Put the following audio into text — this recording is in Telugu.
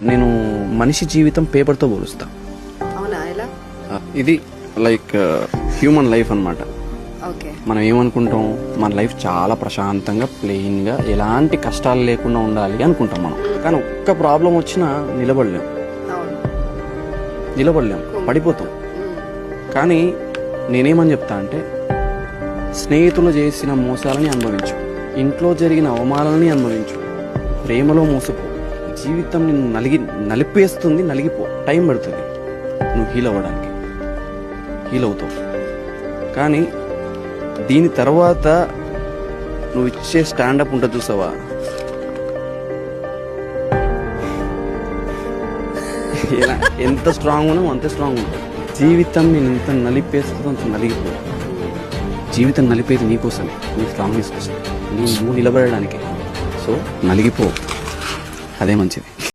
నేను మనిషి జీవితం పేపర్తో పోలుస్తా. అవునా, ఎలా? ఇది లైక్ హ్యూమన్ లైఫ్ అన్నమాట. ఓకే. మనం ఏమనుకుంటాం, మన లైఫ్ చాలా ప్రశాంతంగా ప్లెయిన్గా ఎలాంటి కష్టాలు లేకుండా ఉండాలి అనుకుంటాం మనం. కానీ ఒక్క ప్రాబ్లం వచ్చినా నిలబడలేం, పడిపోతాం. కానీ నేనేమని చెప్తా అంటే, స్నేహితులు చేసిన మోసాలని అనుభవించు, ఇంట్లో జరిగిన అవమానాలని అనుభవించు, ప్రేమలో మోసపో. జీవితం నిన్ను నలిపేస్తుంది, నలిగిపో. టైం పడుతుంది నువ్వు హీల్ అవ్వడానికి, హీల్ అవుతావు. కానీ దీని తర్వాత నువ్వు ఇచ్చే స్టాండప్ ఉంటుంది చూసావా, ఎంత స్ట్రాంగ్ ఉన్నావు అంతే స్ట్రాంగ్ ఉంటావు. జీవితం నేను ఎంత నలిపేస్తుందో అంత నలిగిపో. జీవితం నలిపేది నీకోసమే, నీ స్ట్రాంగ్నెస్ కోసం, నువ్వు నిలబడడానికి. సో నలిగిపో, అదే మంచిది.